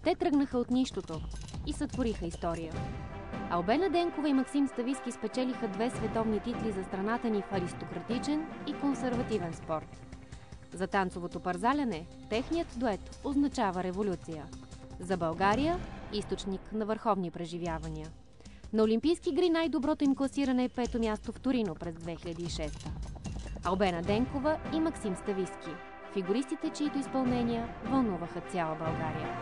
Те тръгнаха от нищото и сътвориха история. Албена Денкова и Максим Стависки спечелиха 2 световни титли за страната ни в аристократичен и консервативен спорт. За танцовото парзаляне техният дует означава революция. За България – източник на върховни преживявания. На Олимпийски игри най-доброто им класиране е 5-то място в Торино през 2006. Албена Денкова и Максим Стависки – фигуристите, чието изпълнения вълнуваха цяла България.